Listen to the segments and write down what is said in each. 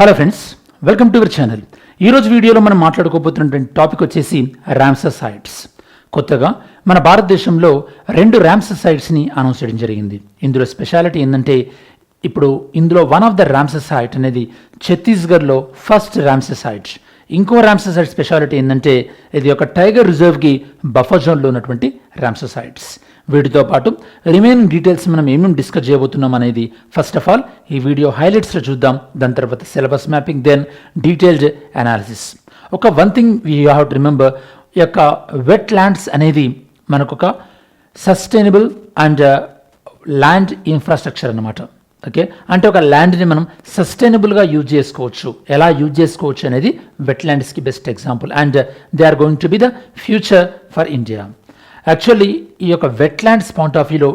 Hello friends, welcome to our channel. ఈరోజు వీడియోలో మనం మాట్లాడుకోబోతున్నటువంటి టాపిక్ వచ్చేసి రామ్సర్ సైట్స్. కొత్తగా మన భారతదేశంలో 2 రామ్సర్ సైట్స్ని అనౌన్స్ చేయడం జరిగింది. ఇందులో స్పెషాలిటీ ఏంటంటే ఇప్పుడు ఇందులో one of the Ramsar site అనేది ఛత్తీస్గఢ్లో ఫస్ట్ రామ్సర్ సైట్. ఇంకో రామ్సర్ సైట్ స్పెషాలిటీ ఏంటంటే ఇది ఒక టైగర్ రిజర్వ్కి బఫర్ జోన్లో ఉన్నటువంటి రామ్సర్ సైట్స్. వీటితో పాటు రిమైనింగ్ డీటెయిల్స్ మనం ఏమేమి డిస్కస్ చేయబోతున్నాం అనేది ఫస్ట్ ఆఫ్ ఆల్ ఈ వీడియో హైలైట్స్లో చూద్దాం. దాని తర్వాత syllabus mapping, then detailed analysis. One thing we have to remember, ఈ యొక్క వెట్ ల్యాండ్స్ అనేది మనకు ఒక సస్టైనబుల్ అండ్ ల్యాండ్ ఇన్ఫ్రాస్ట్రక్చర్ అన్నమాట. ఓకే, అంటే ఒక ల్యాండ్ని మనం సస్టైనబుల్గా యూజ్ చేసుకోవచ్చు. ఎలా యూజ్ చేసుకోవచ్చు అనేది వెట్ ల్యాండ్స్కి best example, and they are going to be the future for India. Actually ఈ యొక్క వెట్ ల్యాండ్స్ పాయింట్ ఆఫ్ వ్యూలో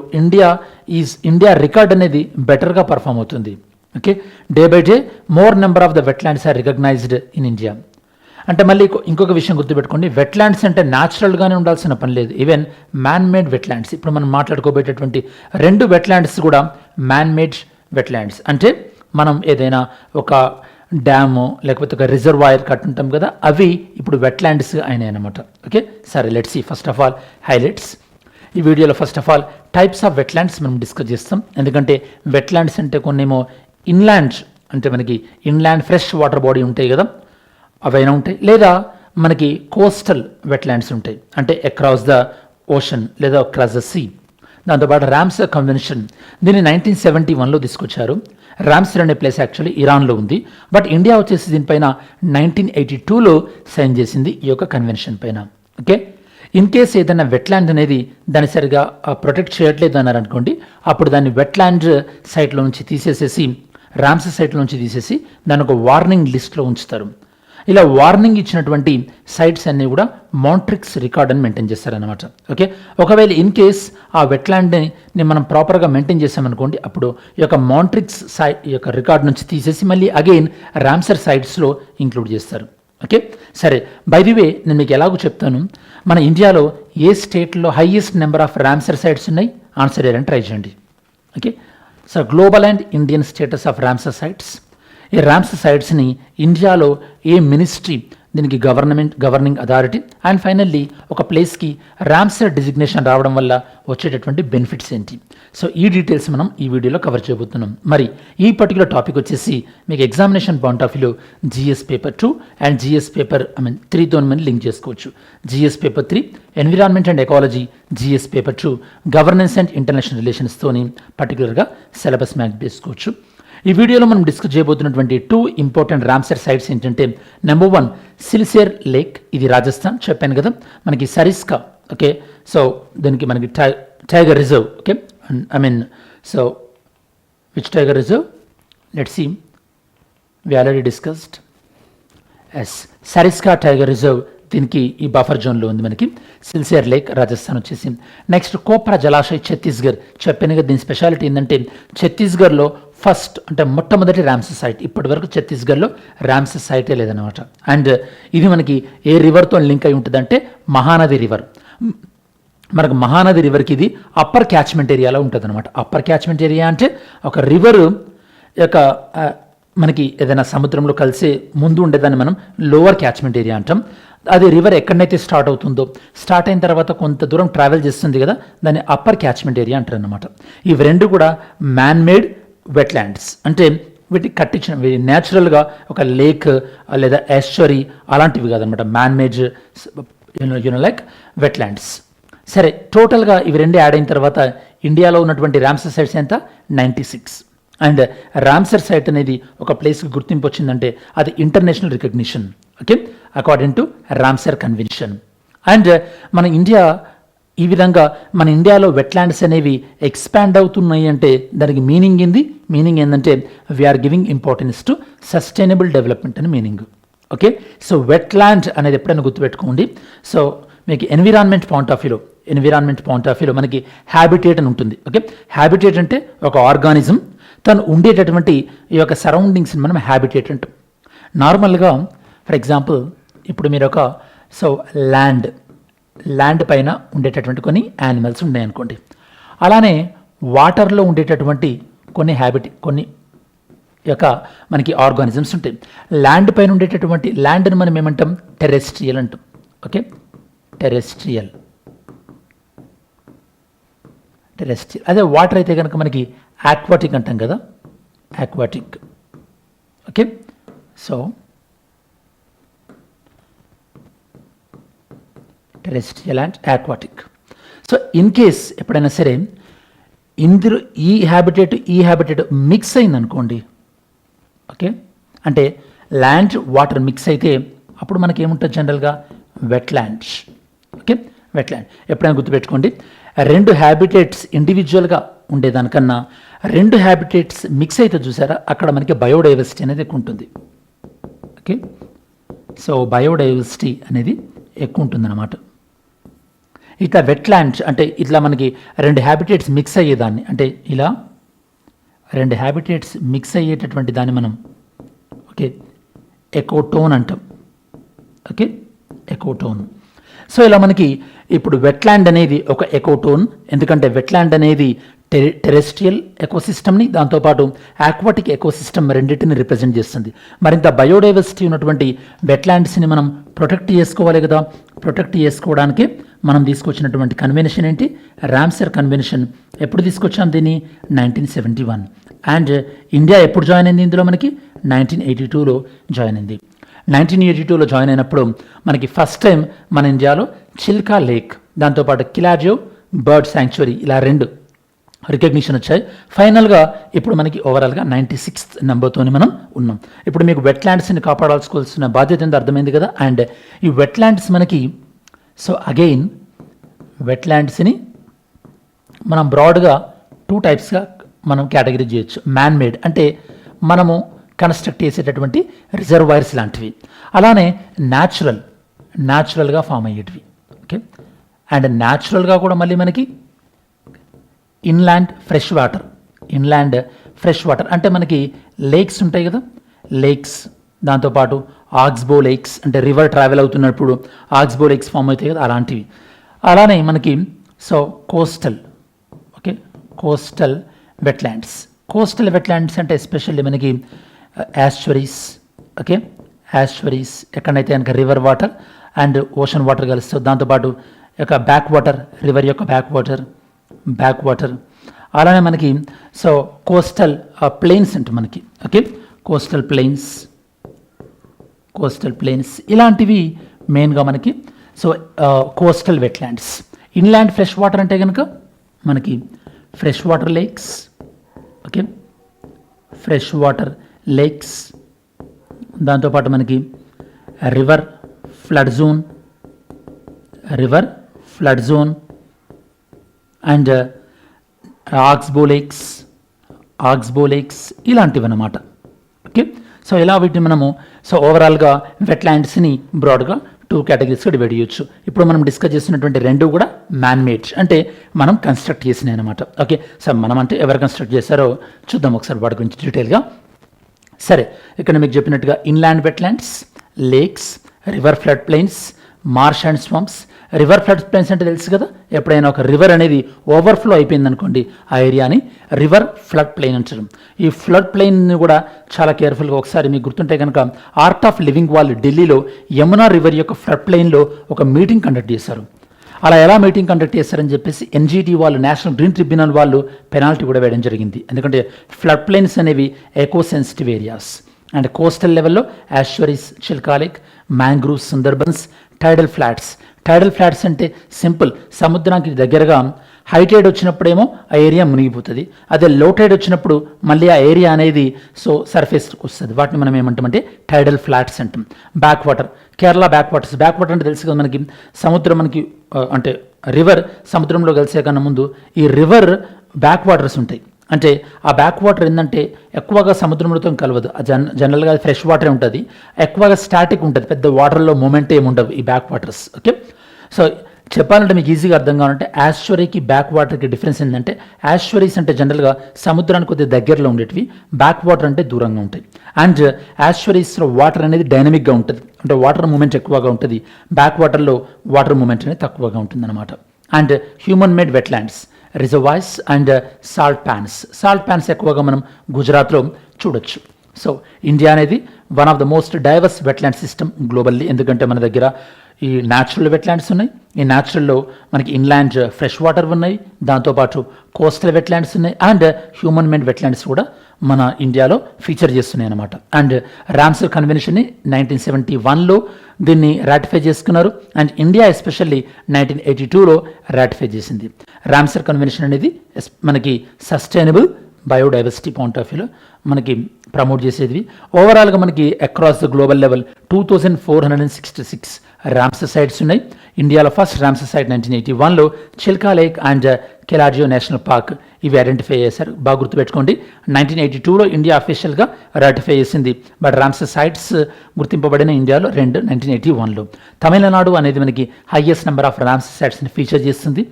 ఇండియా రికార్డ్ అనేది బెటర్గా పర్ఫామ్ అవుతుంది. Okay, day by day more number of the wetlands are recognised in India. అంటే మళ్ళీ ఇంకొక విషయం గుర్తుపెట్టుకోండి, వెట్ ల్యాండ్స్ అంటే న్యాచురల్గానే ఉండాల్సిన పని లేదు, even man made wetlands. ఇప్పుడు మనం మాట్లాడుకోబోయేటటువంటి 2 వెట్ ల్యాండ్స్ కూడా మ్యాన్ మేడ్ వెట్ ల్యాండ్స్. అంటే మనం ఏదైనా ఒక డ్యాము లేకపోతే ఒక రిజర్వాయర్ కట్టుంటాం కదా, అవి ఇప్పుడు వెట్ ల్యాండ్స్ అయినాయి అన్నమాట. ఓకే, సరే, let's see first of all highlights. ఈ వీడియోలో first of all types of wetlands మనం డిస్కస్ చేస్తాం. ఎందుకంటే వెట్ ల్యాండ్స్ అంటే కొన్నేమో ఇన్లాండ్, అంటే మనకి ఇన్లాండ్ ఫ్రెష్ వాటర్ బాడీ ఉంటాయి కదా, అవైనా ఉంటాయి. లేదా మనకి కోస్టల్ వెట్ ల్యాండ్స్ ఉంటాయి, అంటే అక్రాస్ ద ఓషన్ లేదా అక్రాస్ ద సీ. దాంతోపాటు రామ్సర్ కన్వెన్షన్, దీన్ని 1971లో తీసుకొచ్చారు. రామ్సర్ అనే ప్లేస్ యాక్చువల్లీ ఇరాన్లో ఉంది, బట్ ఇండియా వచ్చేసి దీనిపైన 1982లో సైన్ చేసింది ఈ యొక్క కన్వెన్షన్ పైన. ఓకే, ఇన్ కేస్ ఏదైనా వెట్లాండ్ అనేది దాన్ని సరిగా ప్రొటెక్ట్ చేయట్లేదు అన్నారు అనుకోండి, అప్పుడు దాన్ని వెట్లాండ్ సైట్లో నుంచి తీసేసేసి రామ్సర్ సైట్లో నుంచి తీసేసి దాన్ని ఒక వార్నింగ్ లిస్ట్లో ఉంచుతారు. ఇలా వార్నింగ్ ఇచ్చినటువంటి సైట్స్ అన్నీ కూడా మాంట్రిక్స్ రికార్డ్ అని మెయింటైన్ చేస్తారనమాట. ఓకే, ఒకవేళ ఇన్ కేస్ ఆ వెట్లాండ్ని మనం ప్రాపర్గా మెయింటైన్ చేసామనుకోండి, అప్పుడు ఈ యొక్క మాంట్రిక్స్ ఈ యొక్క రికార్డ్ నుంచి తీసేసి మళ్ళీ అగైన్ రామ్సర్ సైట్స్లో ఇంక్లూడ్ చేస్తారు. ఓకే, సరే, బై ది వే నేను మీకు ఎలాగో చెప్తాను, మన ఇండియాలో ఏ స్టేట్లో highest number of Ramsar sites ఉన్నాయి ఆన్సర్ చేయడానికి ట్రై చేయండి. Okay, so global and Indian status of Ramsar sites. ఈ రామ్సర్ సైట్స్ని ఇండియాలో ఏ మినిస్ట్రీ దీనికి గవర్నింగ్ అథారిటీ, అండ్ ఫైనల్లీ ఒక ప్లేస్కి రామ్సర్ డిజిగ్నేషన్ రావడం వల్ల వచ్చేటటువంటి బెనిఫిట్స్ ఏంటి, సో ఈ డీటెయిల్స్ మనం ఈ వీడియోలో కవర్ చేయబోతున్నాం. మరి ఈ పర్టికులర్ టాపిక్ వచ్చేసి మీకు ఎగ్జామినేషన్ పాయింట్ ఆఫ్ వ్యూలో GS paper 2 and GS paper 3తో మనం లింక్ చేసుకోవచ్చు. GS paper 3 environment and ecology, GS paper 2 governance and international రిలేషన్స్తోని పర్టికులర్గా సిలబస్ మ్యాచ్ చేసుకోవచ్చు. ఈ వీడియోలో మనం డిస్కస్ చేయబోతున్నటువంటి 2 ఇంపార్టెంట్ రామ్సర్ సైట్స్ ఏంటంటే, నెంబర్ 1 సిల్సేర్ లేక్, ఇది రాజస్థాన్ చెప్పాను కదా, మనకి సరిస్కా. ఓకే, సో దీనికి మనకి tiger reserve. Okay, so which tiger reserve, let's see, we already discussed. Sariska tiger reserve, దీనికి ఈ బఫర్ జోన్లో ఉంది మనకి. సిల్సేర్ లేక్ రాజస్థాన్ వచ్చేసి. నెక్స్ట్ కోప్రా జలాశయ్ ఛత్తీస్గఢ్, చెప్పాను కదా, దీని స్పెషాలిటీ ఏంటంటే ఛత్తీస్గఢ్లో ఫస్ట్ అంటే మొట్టమొదటి రామ్సర్ సైట్. ఇప్పటి వరకు ఛత్తీస్గఢ్లో రామ్సర్ సైటే లేదనమాట. అండ్ ఇది మనకి ఏ రివర్తో లింక్ అయి ఉంటుందంటే మహానది రివర్. మనకు మహానది రివర్కి ఇది అప్పర్ క్యాచ్మెంట్ ఏరియాలో ఉంటుంది అనమాట. అప్పర్ క్యాచ్మెంట్ ఏరియా అంటే ఒక రివర్ యొక్క మనకి ఏదైనా సముద్రంలో కలిసే ముందు ఉండేదాన్ని మనం లోవర్ క్యాచ్మెంట్ ఏరియా అంటాం. అది రివర్ ఎక్కడైతే స్టార్ట్ అవుతుందో, స్టార్ట్ అయిన తర్వాత కొంత దూరం ట్రావెల్ చేస్తుంది కదా, దాన్ని అప్పర్ క్యాచ్మెంట్ ఏరియా అంటారు అనమాట. ఇవి 2 కూడా మ్యాన్ మేడ్ వెట్ ల్యాండ్స్, అంటే వీటికి కట్టించిన న్యాచురల్గా ఒక లేక్ లేదా ఎస్చరీ అలాంటివి కాదనమాట, man made like wetlands. సరే, టోటల్గా ఇవి 2 యాడ్ అయిన తర్వాత ఇండియాలో ఉన్నటువంటి రామ్సర్ సైట్స్ ఎంత, 96. అండ్ రామ్సర్ సైట్ అనేది ఒక ప్లేస్కి గుర్తింపు వచ్చిందంటే అది international recognition. Okay, according to Ramsar convention. And మన ఇండియా ఈ విధంగా మన ఇండియాలో వెట్లాండ్స్ అనేవి ఎక్స్పాండ్ అవుతున్నాయి అంటే దానికి మీనింగ్ ఏంటంటే we are giving importance to sustainable development అని మీనింగ్. ఓకే, సో వెట్లాండ్ అనేది ఎప్పుడైనా గుర్తుపెట్టుకోండి. సో మీకు ఎన్విరాన్మెంట్ పాయింట్ ఆఫ్ వ్యూలో మనకి హ్యాబిటేట్ అని ఉంటుంది. ఓకే, హ్యాబిటేట్ అంటే ఒక ఆర్గానిజం తను ఉండేటటువంటి ఈ యొక్క సరౌండింగ్స్ని మనం హ్యాబిటేట్ అంటాం. నార్మల్గా ఫర్ ఎగ్జాంపుల్ ఇప్పుడు మీరు ఒక ల్యాండ్ పైన ఉండేటటువంటి కొన్ని యానిమల్స్ ఉన్నాయనుకోండి, అలానే వాటర్లో ఉండేటటువంటి కొన్ని యొక్క మనకి ఆర్గానిజమ్స్ ఉంటాయి. ల్యాండ్ పైన ఉండేటటువంటి ల్యాండ్ని మనం ఏమంటాం, టెరెస్ట్రియల్ అంటాం. Okay, terrestrial. అదే వాటర్ అయితే కనుక మనకి ఆక్వాటిక్ అంటాం కదా, aquatic. Okay, so terrestrial and aquatic. So in case ఎప్పుడైనా సరే ఇందులో ఈ హ్యాబిటేట్ మిక్స్ అయింది అనుకోండి, ఓకే, అంటే ల్యాండ్ వాటర్ మిక్స్ అయితే అప్పుడు మనకి ఏముంటుంది జనరల్గా వెట్లాండ్స్. Okay, wetland. ఎప్పుడైనా గుర్తుపెట్టుకోండి, 2 హ్యాబిటేట్స్ ఇండివిజువల్గా ఉండేదానికన్నా 2 హ్యాబిటేట్స్ మిక్స్ అయితే చూసారా, అక్కడ మనకి బయోడైవర్సిటీ అనేది ఎక్కువ ఉంటుంది. ఓకే, సో బయోడైవర్సిటీ అనేది ఎక్కువ ఉంటుంది అన్నమాట. ఇట్లా వెట్లాండ్స్ అంటే ఇట్లా మనకి 2 హ్యాబిటేట్స్ మిక్స్ అయ్యేదాన్ని, అంటే ఇలా 2 హ్యాబిటేట్స్ మిక్స్ అయ్యేటటువంటి దాన్ని మనం ఓకే ఎకోటోన్ అంటాం. ఓకే, ఎకోటోన్. సో ఇలా మనకి ఇప్పుడు వెట్లాండ్ అనేది ఒక ఎకోటోన్, ఎందుకంటే వెట్లాండ్ అనేది టెరెస్ట్రియల్ ఎకోసిస్టమ్ని, దాంతోపాటు ఆక్వాటిక్ ఎకోసిస్టమ్ రెండింటిని రిప్రజెంట్ చేస్తుంది. మరింత బయోడైవర్సిటీ ఉన్నటువంటి వెట్లాండ్స్ని మనం ప్రొటెక్ట్ చేసుకోవాలి కదా. ప్రొటెక్ట్ చేసుకోవడానికి మనం తీసుకొచ్చినటువంటి కన్వెన్షన్ ఏంటి, రామ్సర్ కన్వెన్షన్. ఎప్పుడు తీసుకొచ్చాం దీన్ని, 1971. అండ్ ఇండియా ఎప్పుడు జాయిన్ అయింది ఇందులో, మనకి 1982లో జాయిన్ అయింది. 1982లో జాయిన్ అయినప్పుడు మనకి ఫస్ట్ టైం మన ఇండియాలో చిల్కా లేక్, దాంతోపాటు కిలాజియో బర్డ్ శాంక్చురీ, ఇలా 2 రికగ్నిషన్ వచ్చాయి. ఫైనల్గా ఇప్పుడు మనకి ఓవరాల్గా 96th నెంబర్తో మనం ఉన్నాం. ఇప్పుడు మీకు వెట్లాండ్స్ని కాపాడాల్సుకోవాల్సిన బాధ్యత ఏందో అర్థమైంది కదా. అండ్ ఈ వెట్లాండ్స్ మనకి, సో అగైన్ వెట్లాండ్స్ని మనం బ్రాడ్గా 2 టైప్స్గా మనం కేటగిరీ చేయొచ్చు. మ్యాన్ మేడ్ అంటే మనము కన్స్ట్రక్ట్ చేసేటటువంటి రిజర్వాయర్స్ లాంటివి, అలానే న్యాచురల్గా ఫామ్ అయ్యేటివి. ఓకే, అండ్ న్యాచురల్గా కూడా మళ్ళీ మనకి ఇన్లాండ్ ఫ్రెష్ వాటర్ అంటే మనకి లేక్స్ ఉంటాయి కదా, లేక్స్, దాంతోపాటు ఆక్స్బో లేక్స్ అంటే రివర్ ట్రావెల్ అవుతున్నప్పుడు ఆక్స్బో లేక్స్ ఫామ్ అవుతాయి కదా, అలాంటివి. అలానే మనకి సో కోస్టల్ వెట్లాండ్స్ అంటే ఎస్పెషల్లీ మనకి యాస్చురీస్. ఓకే, యాస్చురీస్ ఎక్కడైతే కనుక river water and ocean water కలుస్తుంది, దాంతోపాటు యొక్క బ్యాక్ వాటర్, రివర్ యొక్క బ్యాక్ వాటర్. అలానే మనకి సో కోస్టల్ ప్లెయిన్స్ అంటే మనకి ఓకే కోస్టల్ ప్లెయిన్స్ ఇలాంటివి మెయిన్గా మనకి. So coastal wetlands. Inland fresh water అంటే కనుక మనకి fresh water lakes. Okay, fresh water lakes, దాంతోపాటు మనకి river flood zone and oxbow lakes ఇలాంటివి అన్నమాట. ఓకే, సో ఇలా వీటిని మనము సో ఓవరాల్గా వెట్లాండ్స్ని బ్రాడ్గా 2 కేటగిరీస్గా డివైడ్ చేయొచ్చు. ఇప్పుడు మనం డిస్కస్ చేస్తున్నటువంటి 2 కూడా మ్యాన్ మేడ్ అంటే మనం కన్స్ట్రక్ట్ చేసినాయి అనమాట. ఓకే, సో మనం అంటే ఎవరు కన్స్ట్రక్ట్ చేశారో చూద్దాం ఒకసారి వాటి గురించి డీటెయిల్గా. సరే, ఇక్కడ మీకు చెప్పినట్టుగా inland wetlands, lakes, river flood plains, marsh and swamps. River flood plains అంటే తెలుసు కదా, ఎప్పుడైనా ఒక రివర్ అనేది ఓవర్ఫ్లో అయిపోయింది అనుకోండి, ఆ ఏరియాని రివర్ ఫ్లడ్ ప్లెయిన్ అంటారు. ఈ ఫ్లడ్ ప్లెయిన్ని కూడా చాలా కేర్ఫుల్గా ఒకసారి మీకు గుర్తుంటే కనుక ఆర్ట్ ఆఫ్ లివింగ్ వాళ్ళు ఢిల్లీలో యమునా రివర్ యొక్క ఫ్లడ్ ప్లెయిన్లో ఒక మీటింగ్ కండక్ట్ చేశారు. అలా ఎలా మీటింగ్ కండక్ట్ చేస్తారని చెప్పేసి ఎన్జీటీ వాళ్ళు, నేషనల్ గ్రీన్ ట్రిబ్యునల్ వాళ్ళు పెనాల్టీ కూడా వేయడం జరిగింది. ఎందుకంటే ఫ్లడ్ ప్లెయిన్స్ అనేవి eco sensitive areas. And coastal లెవెల్లో estuaries, Chilika lake, mangroves, Sundarbans, tidal flats అంటే సింపుల్, సముద్రానికి దగ్గరగా హై టైడ్ వచ్చినప్పుడేమో ఆ ఏరియా మునిగిపోతుంది, అదే లో టైడ్ వచ్చినప్పుడు మళ్ళీ ఆ ఏరియా అనేది సో సర్ఫేస్కి వస్తుంది. వాటిని మనం ఏమంటామంటే టైడల్ ఫ్లాట్స్ అంటాం. Back water, Kerala back water అంటే తెలుసు కదా మనకి, సముద్రం మనకి అంటే రివర్ సముద్రంలో కలిసే కన్నా ముందు ఈ రివర్ బ్యాక్ వాటర్స్ ఉంటాయి. అంటే ఆ బ్యాక్ వాటర్ ఏంటంటే ఎక్కువగా సముద్రంలో కలవదు, జనరల్గా ఫ్రెష్ వాటరే ఉంటుంది, ఎక్కువగా స్టాటిక్ ఉంటుంది, పెద్ద వాటర్లో మూమెంట్ ఏమి ఉండవు ఈ బ్యాక్ వాటర్స్. ఓకే, సో చెప్పాలంటే మీకు ఈజీగా అర్థం కావాలంటే యాస్చురీకి బ్యాక్ వాటర్కి డిఫరెన్స్ ఏంటంటే, యాస్చురీస్ అంటే జనరల్గా సముద్రానికి కొద్దిగా దగ్గరలో ఉండేటివి, బ్యాక్ వాటర్ అంటే దూరంగా ఉంటాయి. అండ్ యాస్చురీస్లో వాటర్ అనేది డైనమిక్గా ఉంటుంది, అంటే వాటర్ మూమెంట్ ఎక్కువగా ఉంటుంది, బ్యాక్ వాటర్లో వాటర్ మూమెంట్ అనేది తక్కువగా ఉంటుంది అనమాట. And human made wetlands, reservoirs and salt pans ఎక్కువగా మనం గుజరాత్లో చూడొచ్చు. సో ఇండియా అనేది one of the most diverse wetland system globally. ఎందుకంటే మన దగ్గర ఈ న్యాచురల్ వెట్లాండ్స్ ఉన్నాయి, ఈ న్యాచురల్లో మనకి ఇన్లాండ్ ఫ్రెష్ వాటర్ ఉన్నాయి, దాంతోపాటు కోస్టల్ వెట్లాండ్స్ ఉన్నాయి, అండ్ హ్యూమన్ మేడ్ వెట్లాండ్స్ కూడా మన ఇండియాలో ఫీచర్ చేస్తున్నాయి అనమాట. అండ్ రామ్సర్ కన్వెన్షన్ని 1971లో దీన్ని రాటిఫై చేసుకున్నారు, అండ్ ఇండియా ఎస్పెషల్లీ 1982లో రాటిఫై చేసింది. రామ్సర్ కన్వెన్షన్ అనేది మనకి సస్టైనబుల్ బయోడైవర్సిటీ పాయింట్ ఆఫ్ వ్యూలో మనకి ప్రమోట్ చేసేది. ఓవరాల్గా మనకి across the global level 2466 Ramsar sites ఉన్నాయి. ఇండియాలో first Ramsar site 1981లో Chilka lake and కెలాజియో national park ఇవి ఐడెంటిఫై చేశారు. బాగా గుర్తుపెట్టుకోండి, 1982లో ఇండియా అఫీషియల్గా రాటిఫై చేసింది, బట్ రామ్సర్ సైట్స్ గుర్తింపబడిన ఇండియాలో 1981లో. తమిళనాడు అనేది మనకి highest number of Ramsar సైట్స్ని feature చేస్తుంది.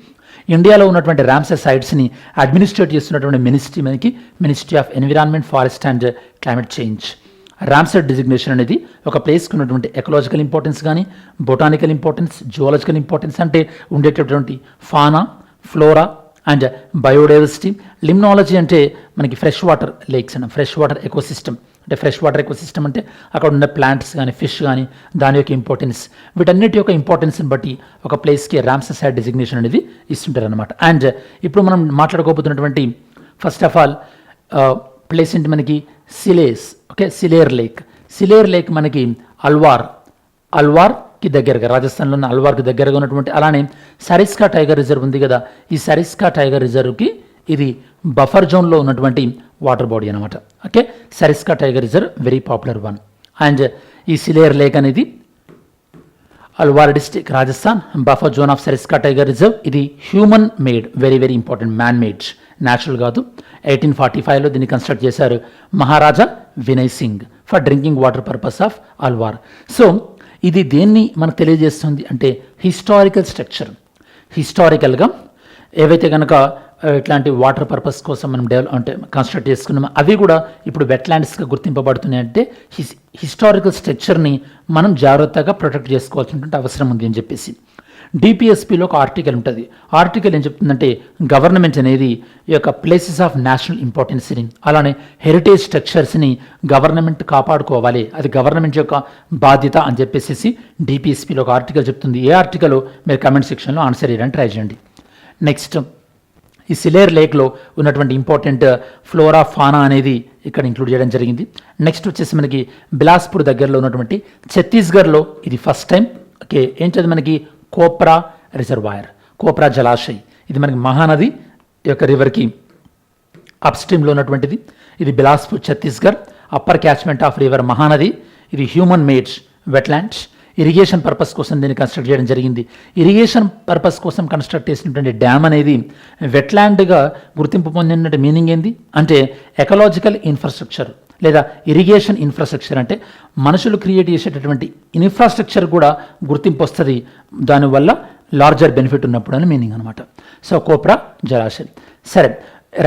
ఇండియాలో ఉన్నటువంటి రామ్సర్ సైట్స్ని అడ్మినిస్ట్రేట్ చేస్తున్నటువంటి మినిస్ట్రీ మనకి ministry of environment, forest and climate change. Ramsar designation అనేది ఒక ప్లేస్కి ఉన్నటువంటి ఎకలాజికల్ ఇంపార్టెన్స్ కానీ, బొటానికల్ ఇంపార్టెన్స్, జువాలజికల్ ఇంపార్టెన్స్ అంటే ఉండేటటువంటి fauna, flora and biodiversity. Limnology అంటే మనకి fresh water lakes and fresh water ecosystem, అంటే ఫ్రెష్ వాటర్ ఎకోసిస్టమ్ అంటే అక్కడ ఉన్న ప్లాంట్స్ కానీ, ఫిష్ కానీ, దాని యొక్క ఇంపార్టెన్స్, వీటన్నిటి యొక్క ఇంపార్టెన్స్ని బట్టి ఒక ప్లేస్కి రామ్సర్ సైట్ డిజిగ్నేషన్ అనేది ఇస్తుంటారు అనమాట. అండ్ ఇప్పుడు మనం మాట్లాడుకోబోతున్నటువంటి ఫస్ట్ ఆఫ్ ఆల్ ప్లేస్ ఏంటి మనకి Siliserh. Okay, Siliserh lake. Siliserh lake మనకి అల్వార్కి దగ్గరగా, రాజస్థాన్లో ఉన్న అల్వార్కి దగ్గరగా ఉన్నటువంటి, అలానే సరిస్కా టైగర్ రిజర్వ్ ఉంది కదా, ఈ సరిస్కా టైగర్ రిజర్వ్కి ఇది బఫర్ జోన్లో ఉన్నటువంటి వాటర్ బాడీ అనమాట. Okay, Sariska tiger reserve very popular one. And ఈ సిలేర్ లేక్ అనేది Alwar district, Rajasthan, buffer zone of Sariska tiger reserve. ఇది human made, very very important, man made, natural కాదు. 1845లో దీన్ని కన్స్ట్రక్ట్ చేశారు Maharaja Vinay Singh for drinking water purpose of Alwar. So ఇది దేన్ని మనకు తెలియజేస్తుంది అంటే హిస్టారికల్ స్ట్రక్చర్. హిస్టారికల్గా ఏవైతే కనుక ఇట్లాంటి వాటర్ పర్పస్ కోసం మనం కన్స్ట్రక్ట్ చేసుకున్నామో అవి కూడా ఇప్పుడు వెట్లాండ్స్గా గుర్తింపబడుతున్నాయంటే హిస్టారికల్ స్ట్రక్చర్ని మనం జాగ్రత్తగా ప్రొటెక్ట్ చేసుకోవాల్సినటువంటి అవసరం ఉంది అని చెప్పేసి. డిపిఎస్పిలో ఒక ఆర్టికల్ ఉంటుంది. ఆర్టికల్ ఏం చెప్తుందంటే గవర్నమెంట్ అనేది ఈ యొక్క ప్లేసెస్ ఆఫ్ నేషనల్ ఇంపార్టెన్స్ని, అలానే హెరిటేజ్ స్ట్రక్చర్స్ని గవర్నమెంట్ కాపాడుకోవాలి, అది గవర్నమెంట్ యొక్క బాధ్యత అని చెప్పేసి డిపిఎస్పిలో ఒక ఆర్టికల్ చెప్తుంది. ఏ ఆర్టికల్ మీరు కమెంట్ సెక్షన్లో ఆన్సర్ చేయడానికి ట్రై చేయండి. నెక్స్ట్, ఈ సిలేర్ లేక్లో ఉన్నటువంటి ఇంపార్టెంట్ ఫ్లోరా, ఫానా అనేది ఇక్కడ ఇంక్లూడ్ చేయడం జరిగింది. నెక్స్ట్ వచ్చేసి మనకి బిలాస్పూర్ దగ్గరలో ఉన్నటువంటి ఛత్తీస్గఢ్లో ఇది ఫస్ట్ టైం. ఓకే, ఏంటది మనకి కోప్రా రిజర్వాయర్, కోప్రా జలాశయ్. ఇది మనకి మహానది యొక్క రివర్కి అప్ స్ట్రీమ్లో ఉన్నటువంటిది. ఇది Bilaspur, Chhattisgarh, upper catchment of river Mahanadi. ఇది human made wetlands. Irrigation purpose కోసం దీన్ని కన్స్ట్రక్ట్ చేయడం జరిగింది. ఇరిగేషన్ పర్పస్ కోసం కన్స్ట్రక్ట్ చేసినటువంటి డ్యామ్ అనేది వెట్లాండ్గా గుర్తింపు పొందినటువంటి మీనింగ్ ఏంది అంటే ఎకలాజికల్ ఇన్ఫ్రాస్ట్రక్చర్ లేదా ఇరిగేషన్ ఇన్ఫ్రాస్ట్రక్చర్ అంటే మనుషులు క్రియేట్ చేసేటటువంటి ఇన్ఫ్రాస్ట్రక్చర్ కూడా గుర్తింపు వస్తుంది, దానివల్ల లార్జర్ బెనిఫిట్ ఉన్నప్పుడు అని మీనింగ్ అనమాట. సో కోప్రా జలాశయం. సరే,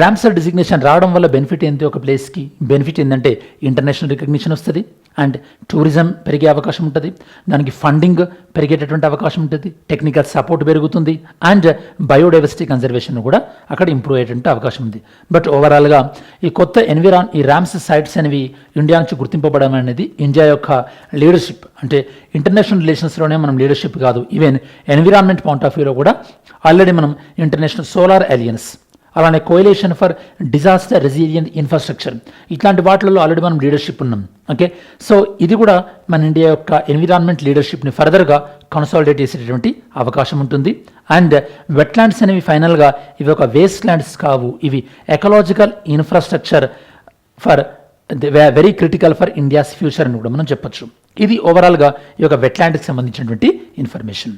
రామ్సర్ డిజిగ్నేషన్ రావడం వల్ల బెనిఫిట్ ఏంటి ఒక ప్లేస్కి? బెనిఫిట్ ఏంటంటే ఇంటర్నేషనల్ రికగ్నిషన్ వస్తుంది, అండ్ టూరిజం పెరిగే అవకాశం ఉంటుంది, దానికి ఫండింగ్ పెరిగేటటువంటి అవకాశం ఉంటుంది, టెక్నికల్ సపోర్ట్ పెరుగుతుంది, అండ్ బయోడైవర్సిటీ కన్జర్వేషన్ కూడా అక్కడ ఇంప్రూవ్ అయ్యేటువంటి అవకాశం ఉంది. బట్ ఓవరాల్గా ఈ కొత్త ఈ రామ్సర్ సైట్స్ అనేవి ఇండియా నుంచి గుర్తింపబడడం అనేది ఇండియా యొక్క లీడర్షిప్, అంటే ఇంటర్నేషనల్ రిలేషన్స్లోనే మనం లీడర్షిప్ కాదు, ఈవెన్ ఎన్విరాన్మెంట్ పాయింట్ ఆఫ్ వ్యూలో కూడా ఆల్రెడీ మనం ఇంటర్నేషనల్ సోలార్ అలియన్స్, అలానే coalition for disaster resilient infrastructure, ఇట్లాంటి వాటిల్లో ఆల్రెడీ మనం లీడర్షిప్ ఉన్నాం. ఓకే, సో ఇది కూడా మన ఇండియా యొక్క ఎన్విరాన్మెంట్ లీడర్షిప్ని ఫర్దర్గా కన్సాలిడేట్ చేసేటటువంటి అవకాశం ఉంటుంది. అండ్ వెట్లాండ్స్ అనేవి ఫైనల్గా ఇవి ఒక వేస్ట్ ల్యాండ్స్ కావు, ఇవి ecological infrastructure for very critical for India's future అని కూడా మనం చెప్పొచ్చు. ఇది ఓవరాల్గా ఈ యొక్క వెట్లాండ్కి సంబంధించినటువంటి ఇన్ఫర్మేషన్.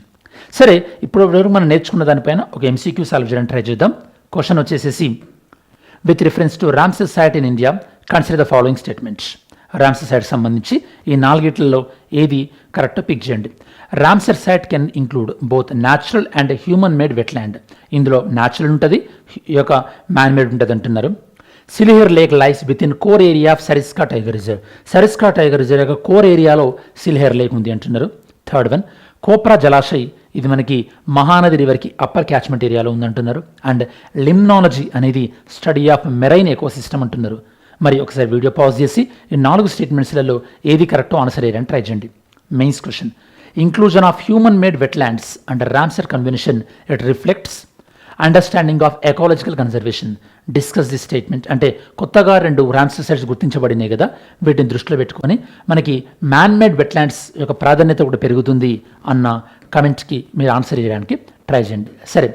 సరే, ఇప్పుడు మనం నేర్చుకున్న దానిపైన ఒక ఎంసీక్యూ సాల్వ్ చేయడానికి ట్రై చేద్దాం. క్వశ్చన్ వచ్చేసేసి, with reference to Ramsar site in India consider the following statements. Ramsar site సంబంధించి ఈ నాలుగిట్లలో ఏది కరెక్ట్ పిక్ చేయండి. Ramsar site can include both natural and human made wetland. ఇందులో న్యాచురల్ ఉంటుంది, ఈ యొక్క మ్యాన్ మేడ్ ఉంటుంది అంటున్నారు. సిలిహర్ lake lies with in core area of Sariska tiger reserve. Sariska tiger reserve యొక్క కోర్ ఏరియాలో సిలిహర్ లేక్ ఉంది అంటున్నారు. థర్డ్ వన్, కోప్రా జలాశయ్, ఇది మనకి మహానది రివర్కి అప్పర్ క్యాచ్మెంట్ ఏరియాలో ఉందంటున్నారు. అండ్ లిమ్నాలజీ అనేది స్టడీ ఆఫ్ మెరైన్ ఎకోసిస్టమ్ అంటున్నారు. మరి ఒకసారి వీడియో పాజ్ చేసి ఈ 4 స్టేట్మెంట్స్లలో ఏది కరెక్టో ఆన్సర్ చేయడానికి ట్రై చేయండి. Mains question: inclusion of human made wetlands under Ramsar convention it reflects understanding of ecological conservation. Discuss this statement. అంటే కొత్తగా 2 రామ్సర్ సైట్స్ గుర్తించబడినాయి కదా, వీటిని దృష్టిలో పెట్టుకొని మనకి మ్యాన్ మేడ్ వెట్లాండ్స్ యొక్క ప్రాధాన్యత కూడా పెరుగుతుంది అన్న కమెంట్కి మీరు ఆన్సర్ చేయడానికి ట్రై చేయండి. సరే,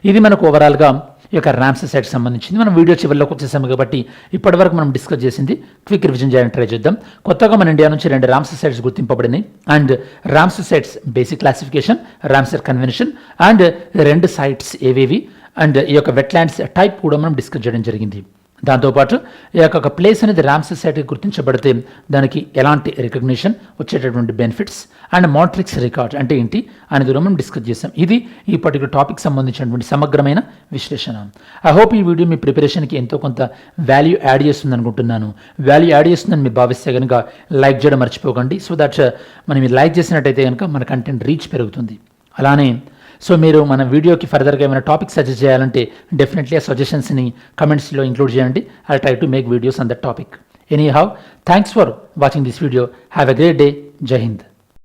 ఇది మనకు ఓవరాల్గా ఈ యొక్క రామ్సర్ సైట్స్ సంబంధించింది. మనం వీడియో చివరిలోకి వచ్చేసాము కాబట్టి ఇప్పటివరకు మనం డిస్కస్ చేసింది క్విక్ రివిజన్ చేయడానికి ట్రై చేద్దాం. కొత్తగా మన ఇండియా నుంచి 2 రామ్సర్ సైట్స్ గుర్తింపబడినాయి. And Ramsar sites basic classification, Ramsar convention and 2 sites ఏవేవి అండ్ ఈ యొక్క వెట్లాండ్స్ టైప్ కూడా మనం డిస్కస్ చేయడం జరిగింది. దాంతోపాటు ఈ యొక్క ప్లేస్ అనేది రామ్సర్ సైట్కి గుర్తించబడితే దానికి ఎలాంటి రికగ్నిషన్, వచ్చేటటువంటి బెనిఫిట్స్ అండ్ మాట్రిక్స్ రికార్డ్ అంటే ఏంటి అనేది మనం డిస్కస్ చేసాం. ఇది ఈ పర్టికులర్ టాపిక్ సంబంధించినటువంటి సమగ్రమైన విశ్లేషణ. ఐ హోప్ ఈ వీడియో మీ ప్రిపరేషన్కి ఎంతో కొంత వాల్యూ యాడ్ చేస్తుంది అనుకుంటున్నాను. వాల్యూ యాడ్ చేస్తుందని మీరు భావిస్తే కనుక లైక్ చేయడం మర్చిపోకండి. సో దట్ మనం లైక్ చేసినట్టయితే కనుక మన కంటెంట్ రీచ్ పెరుగుతుంది. అలానే సో మీరు మన వీడియోకి ఫర్దర్గా ఏమైనా టాపిక్ సజెస్ట్ చేయాలంటే డెఫినెట్లీ ఆ సజెషన్స్ని కమెంట్స్లో ఇంక్లూడ్ చేయండి. I try to make videos on that topic. Any how, thanks for watching this video. Have a great day. జై హింద్.